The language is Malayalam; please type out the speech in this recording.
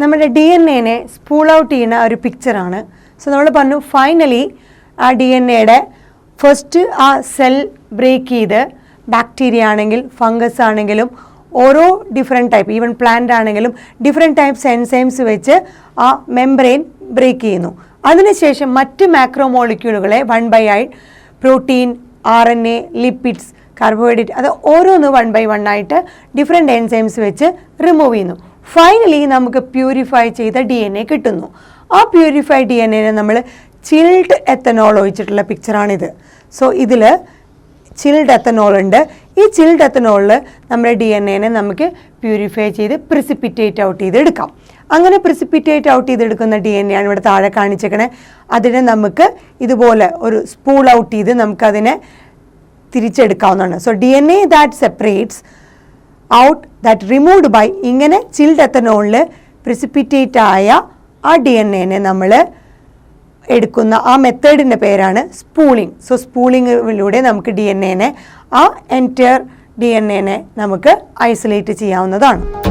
നമ്മുടെ ഡി എൻ എനെ സ്പൂൾ ഔട്ട് ചെയ്യുന്ന ഒരു പിക്ചറാണ്. സോ നമ്മൾ പറഞ്ഞു ഫൈനലി ആ ഡി എൻ എയുടെ ഫസ്റ്റ് ആ സെൽ ബ്രേക്ക് ചെയ്ത് ബാക്ടീരിയ ആണെങ്കിൽ ഫംഗസ് ആണെങ്കിലും ഓരോ ഡിഫറെൻറ്റ് ടൈപ്പ്, ഈവൻ പ്ലാന്റ് ആണെങ്കിലും ഡിഫറെൻറ്റ് ടൈപ്സ് എൻസൈംസ് വെച്ച് ആ മെംബ്രെയിൻ ബ്രേക്ക് ചെയ്യുന്നു. അതിനുശേഷം മറ്റ് മാക്രോമോളിക്യൂളുകളെ 1/1 പ്രോട്ടീൻ, RNA, ലിപ്പിഡ്സ്, കാർബോഹൈഡ്രേറ്റ് അത് ഓരോന്ന് 1/1 ആയിട്ട് ഡിഫറെൻറ്റ് എൻസൈംസ് വെച്ച് റിമൂവ് ചെയ്യുന്നു. ഫൈനലി നമുക്ക് പ്യൂരിഫൈ ചെയ്ത ഡി എൻ എ കിട്ടുന്നു. ആ പ്യൂരിഫൈഡ് ഡി എൻ എനെ നമ്മൾ ചിൽഡ് എത്തനോൾ ഒഴിച്ചിട്ടുള്ള പിക്ചറാണിത്. സോ ഇതിൽ ചിൽഡ് എത്തനോൾ ഉണ്ട്. ഈ ചിൽഡ് എത്തനോളിൽ നമ്മുടെ ഡി എൻ എനെ നമുക്ക് പ്യൂരിഫൈ ചെയ്ത് പ്രിസിപ്പിറ്റേറ്റ് ഔട്ട് ചെയ്തെടുക്കാം. അങ്ങനെ പ്രിസിപ്പിറ്റേറ്റ് ഔട്ട് ചെയ്തെടുക്കുന്ന ഡി എൻ എ ആണ് ഇവിടെ താഴെ കാണിച്ചേക്കണേ. അതിനെ നമുക്ക് ഇതുപോലെ ഒരു സ്പൂൾ ഔട്ട് ചെയ്ത് നമുക്കതിനെ തിരിച്ചെടുക്കാവുന്നതാണ്. So D N A that separates out that removed by ഇങ്ങനെ ചിൽഡ് എത്തനോളിൽ പ്രിസിപ്പിറ്റേറ്റ് ആയ ആ ഡി എൻ എനെ നമ്മൾ എടുക്കുന്ന ആ മെത്തേഡിൻ്റെ പേരാണ് സ്പൂളിംഗ്. സോ സ്പൂളിങ്ങിലൂടെ നമുക്ക് ഡി എൻ എനെ ആ എൻറ്റയർ ഡി എൻ എനെ നമുക്ക് ഐസൊലേറ്റ് ചെയ്യാവുന്നതാണ്.